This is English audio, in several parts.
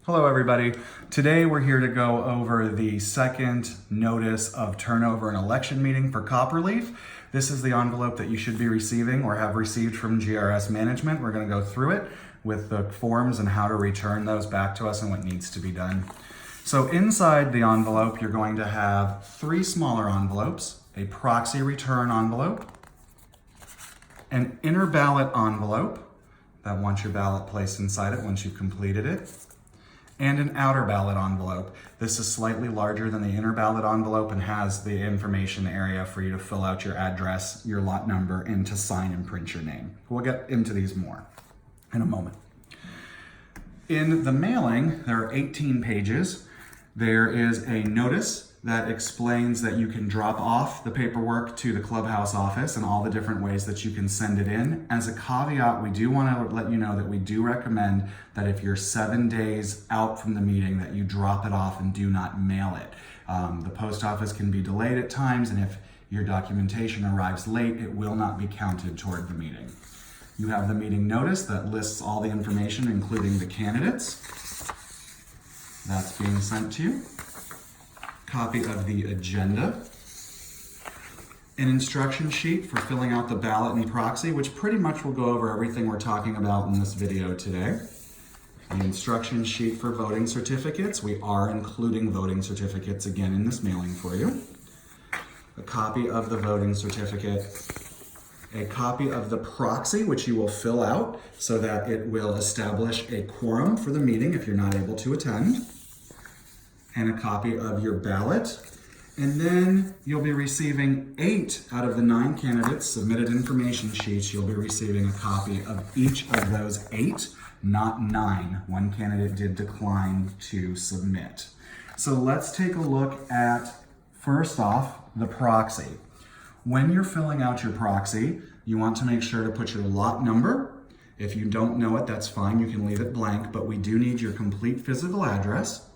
Hello everybody. Today we're here to go over the second notice of turnover and election meeting for Copperleaf. This is the envelope that you should be receiving or have received from GRS management. We're going to go through it with the forms and how to return those back to us and what needs to be done. So inside the envelope, you're going to have 3 smaller envelopes, a proxy return envelope, an inner ballot envelope that wants your ballot placed inside it once you've completed it, and an outer ballot envelope. This is slightly larger than the inner ballot envelope and has the information area for you to fill out your address, your lot number, and to sign and print your name. We'll get into these more in a moment. In the mailing, there are 18 pages. There is a notice that explains that you can drop off the paperwork to the clubhouse office and all the different ways that you can send it in. As a caveat, we do want to let you know that we do recommend that if you're 7 days out from the meeting, that you drop it off and do not mail it. The post office can be delayed at times, and if your documentation arrives late, it will not be counted toward the meeting. You have the meeting notice that lists all the information, including the candidates. That's being sent to you. Copy of the agenda, an instruction sheet for filling out the ballot and proxy, which pretty much will go over everything we're talking about in this video today. The instruction sheet for voting certificates. We are including voting certificates again in this mailing for you. A copy of the voting certificate, a copy of the proxy, which you will fill out so that it will establish a quorum for the meeting if you're not able to attend, and a copy of your ballot. And then you'll be receiving 8 out of the 9 candidates submitted information sheets. You'll be receiving a copy of each of those 8, not 9. One candidate did decline to submit. So let's take a look at, first off, the proxy. When you're filling out your proxy, you want to make sure to put your lot number. If you don't know it, that's fine. You can leave it blank, but we do need your complete physical address.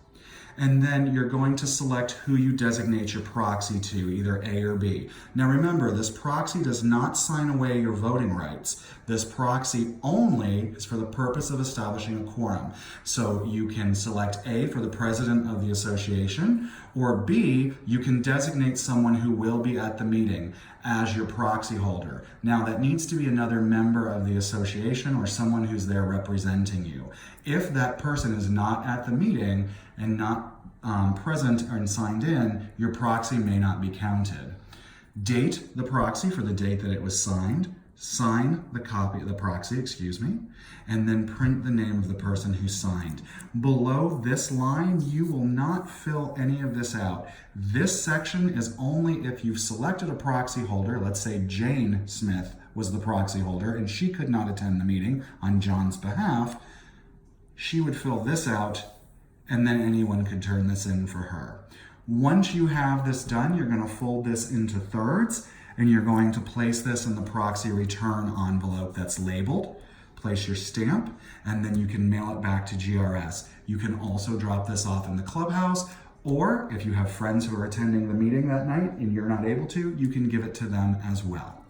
And then you're going to select who you designate your proxy to, either A or B. Now remember, this proxy does not sign away your voting rights. This proxy only is for the purpose of establishing a quorum. So you can select A for the president of the association, or B, you can designate someone who will be at the meeting as your proxy holder. Now that needs to be another member of the association or someone who's there representing you. If that person is not at the meeting and not present and signed in, your proxy may not be counted. Date the proxy for the date that it was signed, sign the copy of the proxy, and then print the name of the person who signed. Below this line, you will not fill any of this out. This section is only if you've selected a proxy holder. Let's say Jane Smith was the proxy holder and she could not attend the meeting on John's behalf. She would fill this out, and then anyone could turn this in for her. Once you have this done, you're going to fold this into thirds, and you're going to place this in the proxy return envelope that's labeled. Place your stamp, and then you can mail it back to GRS. You can also drop this off in the clubhouse, or if you have friends who are attending the meeting that night and you're not able to, you can give it to them as well.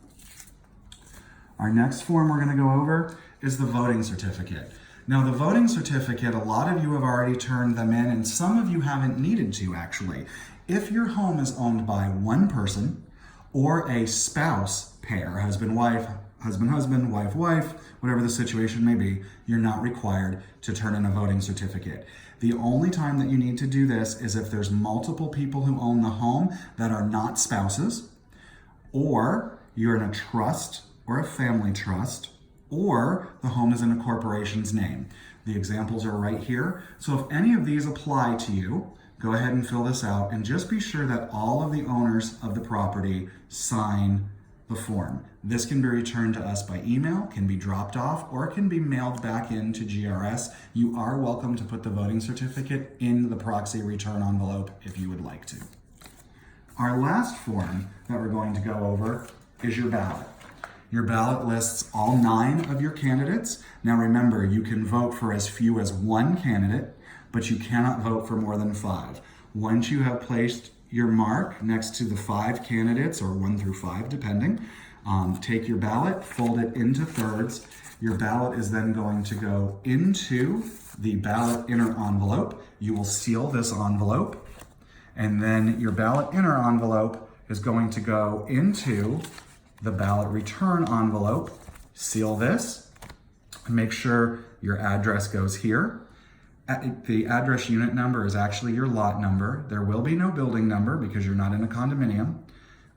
Our next form we're going to go over is the voting certificate. Now the voting certificate, a lot of you have already turned them in, and some of you haven't needed to actually. If your home is owned by one person or a spouse pair, husband, wife, wife, whatever the situation may be, you're not required to turn in a voting certificate. The only time that you need to do this is if there's multiple people who own the home that are not spouses, or you're in a trust or a family trust, or the home is in a corporation's name. The examples are right here. So if any of these apply to you, go ahead and fill this out, and just be sure that all of the owners of the property sign the form. This can be returned to us by email, can be dropped off, or it can be mailed back into GRS. You are welcome to put the voting certificate in the proxy return envelope if you would like to. Our last form that we're going to go over is your ballot. Your ballot lists all 9 of your candidates. Now remember, you can vote for as few as 1 candidate, but you cannot vote for more than 5. Once you have placed your mark next to the 5 candidates, or 1 through 5 depending, take your ballot, fold it into thirds. Your ballot is then going to go into the ballot inner envelope. You will seal this envelope, and then your ballot inner envelope is going to go into the ballot return envelope. Seal this, and make sure your address goes here. The address unit number is actually your lot number. There will be no building number because you're not in a condominium.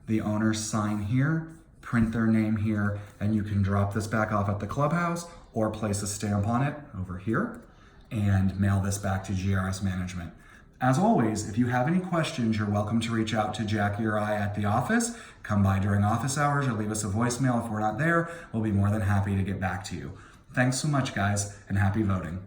The owners sign here, print their name here, and you can drop this back off at the clubhouse or place a stamp on it over here and mail this back to GRS management. As always, if you have any questions, you're welcome to reach out to Jackie or I at the office. Come by during office hours or leave us a voicemail. If we're not there, we'll be more than happy to get back to you. Thanks so much, guys, and happy voting.